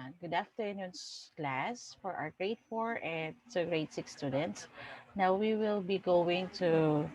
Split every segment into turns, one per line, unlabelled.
Good afternoon, class, for our grade 4 and to grade 6 students. Now we will be going to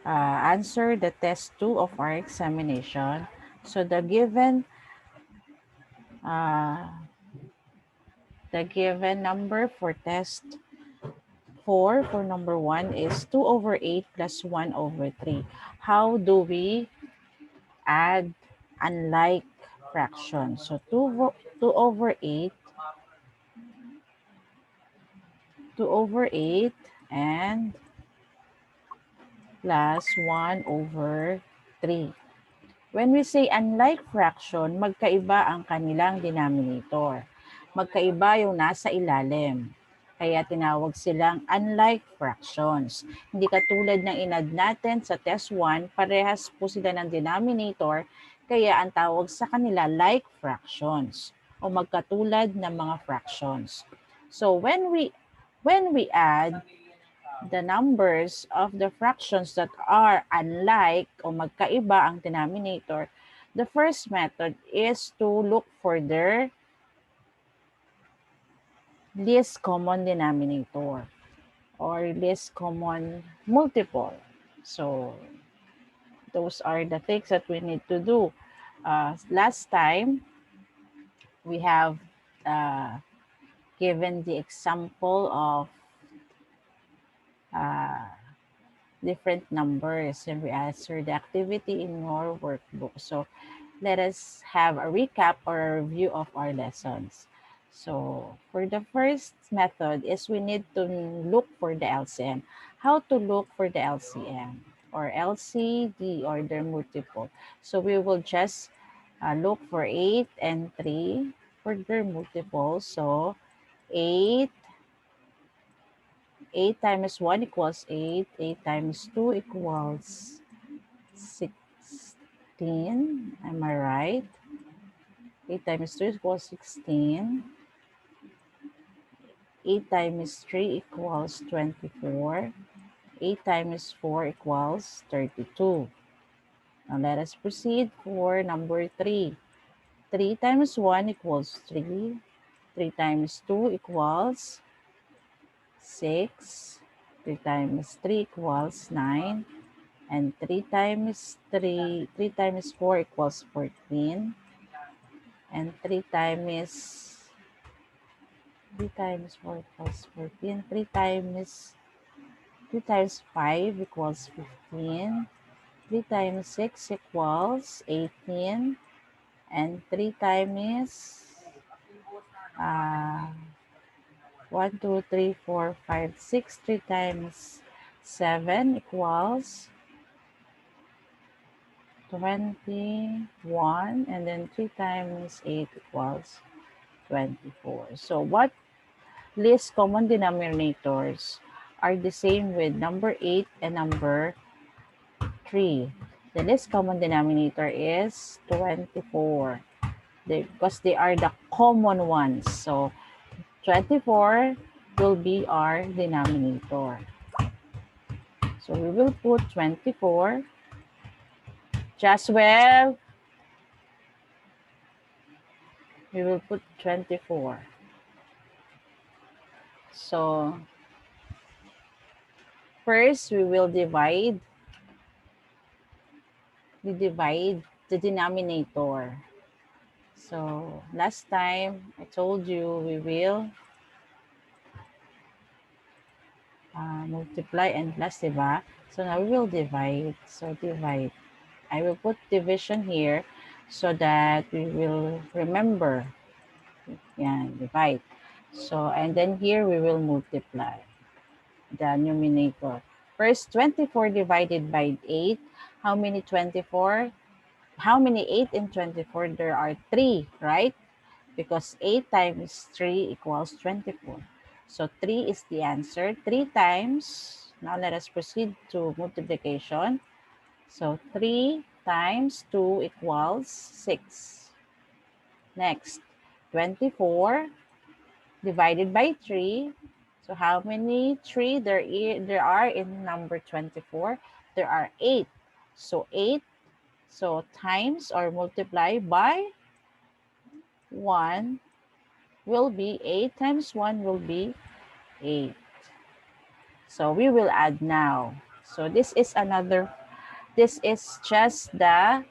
answer the test 2 of our examination. So uh, the given number for test 4 for number 1 is 2 over 8 plus 1 over 3. How do we add unlike fractions? So 2 over 8 and plus 1 over 3. When we say unlike fraction, magkaiba ang kanilang denominator. Magkaiba yung nasa ilalim. Kaya tinawag silang unlike fractions. Hindi katulad ng inad natin sa test 1, parehas po sila ng denominator, kaya ang tawag sa kanila like fractions o magkatulad ng mga fractions. So when we add the numbers of the fractions that are unlike o magkaiba ang denominator, the first method is to look for their least common denominator or least common multiple. So those are the things that we need to do. Last time, we have given the example of different numbers and we answer the activity in your workbook. So let us have a recap or a review of our lessons. So for the first method is we need to look for the LCM. How to look for the LCM or LCD or their multiple. So we will just look for 8 and 3 for their multiple. So 8 times 1 equals 8. 8 times 2 equals 16. Am I right? 8 times 2 equals 16. 8 times 3 equals 24. 8 times 4 equals 32. Now let us proceed for number 3. 3 times 1 equals 3. 3 times 2 equals 6. 3 times 3 equals 9. And 3 times 4 equals 14. And 3 times 4 equals 14. 3 times 5 equals 15. 3 times 6 equals 18. And 3 times 1, 2, 3, 4, 5, 6. 3 times 7 equals 21. And then 3 times 8 equals 24. So what least common denominators are the same with number 8 and number 3? The least common denominator is 24 because they are the common ones. So 24 will be our denominator. So we will put 24. Jaswell, we will put 24. So first we will divide the denominator. So last time I told you we will multiply and plus, diba? So now we will divide. So divide. I will put division here so that we will remember. Yeah, divide. So, and then here we will multiply the numerator. First, 24 divided by 8. How many 24? How many 8 in 24? There are 3, right? Because 8 times 3 equals 24. So 3 is the answer. 3 times, now let us proceed to multiplication. So 3 times 2 equals 6. Next, 24 divided by 3. So how many 3 there are in number 24? There are 8. So 8, so times or multiply by 1 will be 8 times 1 will be 8. So we will add now. So this is just the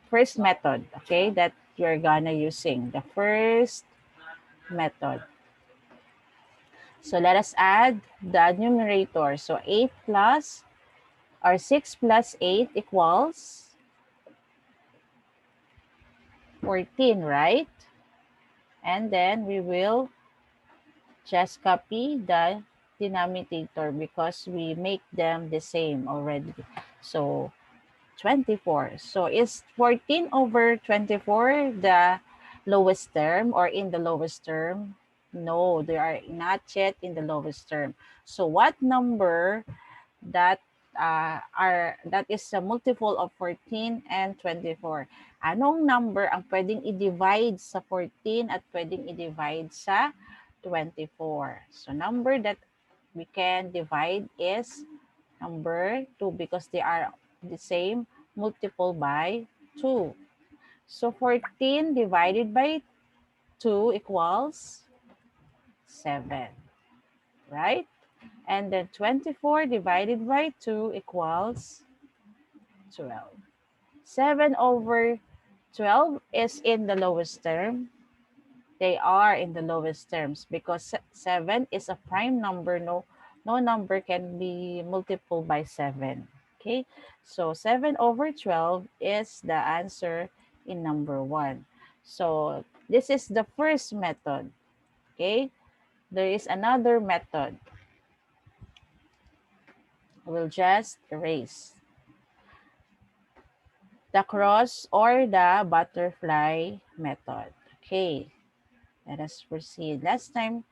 first method, okay, that you're gonna using. The first method. So let us add the numerator. So 8 plus, or 6 plus 8 equals 14, right? And then we will just copy the denominator because we make them the same already. So 24. So is 14 over 24 the lowest term or in the lowest term? No, they are not yet in the lowest term. So what number that that is a multiple of 14 and 24? Anong number ang pwedeng i-divide sa 14 at pwedeng i-divide sa 24? So number that we can divide is number 2 because they are the same, multiple by 2. So 14 divided by 2 equals 7, right? And then 24 divided by 2 equals 12. 7 over 12 is in the lowest term. They are in the lowest terms because 7 is a prime number. No number can be multiplied by 7. Okay, so 7 over 12 is the answer in number 1. So this is the first method. Okay, there is another method. We'll just erase the cross or the butterfly method. Okay, let us proceed. Last time,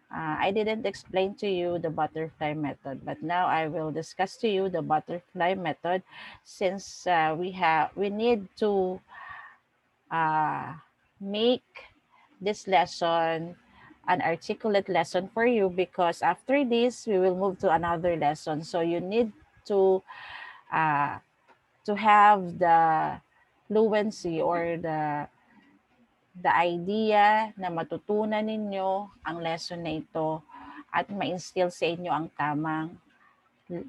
I didn't explain to you the butterfly method, but now I will discuss to you the butterfly method since we need to make this lesson an articulate lesson for you because after this we will move to another lesson. So you need to uh, have the fluency or the idea na matutunan ninyo ang lesson na ito at ma-instill sa inyo ang tamang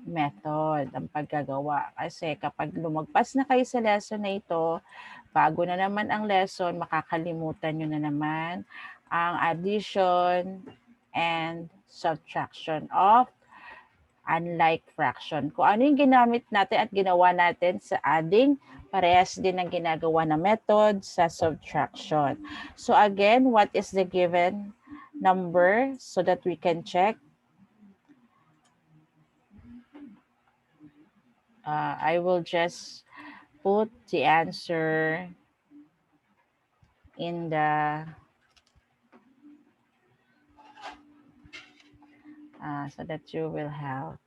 method, ang paggagawa. Kasi kapag lumagpas na kayo sa lesson na ito, bago na naman ang lesson, makakalimutan nyo na naman ang addition and subtraction of unlike fraction. Kung ano yung ginamit natin at ginawa natin sa adding, parehas din ang ginagawa na method sa subtraction. So again, what is the given number so that we can check? I will just put the answer in the so that you will have.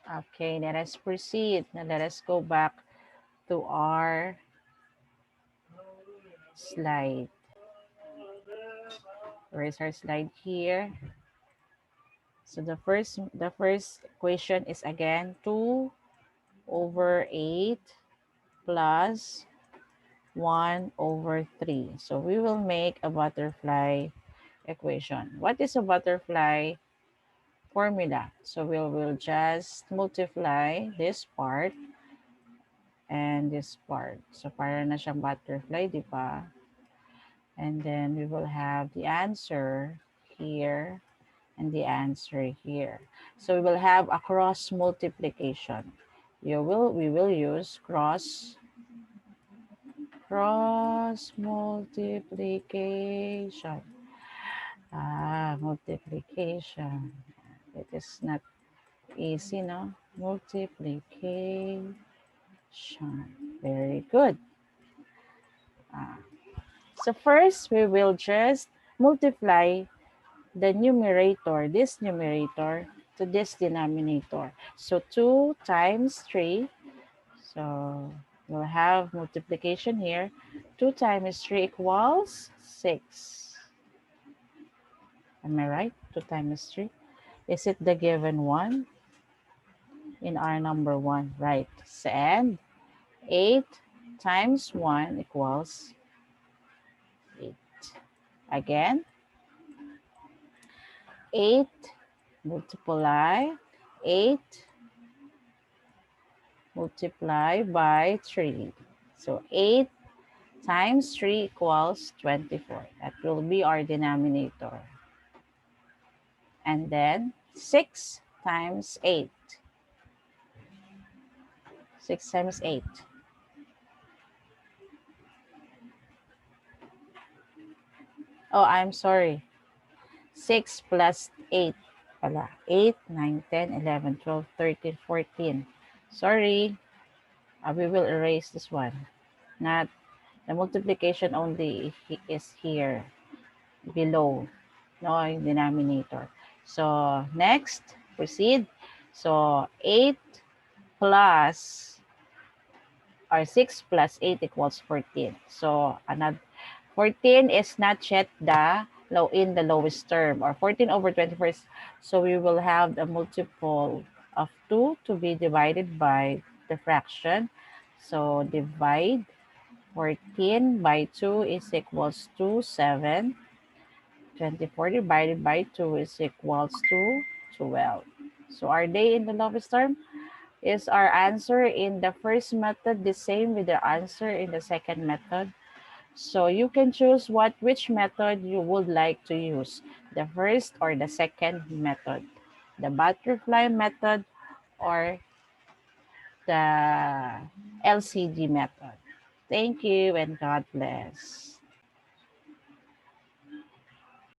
Okay, let us proceed. Now let us go back to our slide. Where is our slide here? So the first equation is again 2 over 8 plus 1 over 3. So we will make a butterfly equation. What is a butterfly formula? So we will just multiply this part and this part. So para na siyang butterfly, di ba? And then we will have the answer here and the answer here. So we will have a cross multiplication. We will use cross multiplication. Multiplication. It is not easy, no? Multiplication. Very good. So first, we will just multiply the numerator, this numerator, to this denominator. So 2 times 3. So we'll have multiplication here. 2 times 3 equals 6. Am I right? 2 times 3. Is it the given one in our number 1? Right. And 8 times 1 equals 8. Again, 8 multiply 8 multiply by 3. So 8 times 3 equals 24. That will be our denominator. And then 6 times 8. 6 times 8. Oh, I'm sorry. 6 plus 8 pala. 8, 9, 10, 11, 12, 13, 14. Sorry. We will erase this one. Not the multiplication only is here below. No, denominator. So next, proceed. So 8 plus or 6 plus 8 equals 14. So another 14 is not yet the in the lowest term, or 14 over 21st. So we will have the multiple of 2 to be divided by the fraction. So divide 14 by 2 is equals to 7. 24 divided by 2 is equals to 12. So are they in the lowest term? Is our answer in the first method the same with the answer in the second method? So you can choose which method you would like to use, the first or the second method, the butterfly method or the LCD method. Thank you and God bless.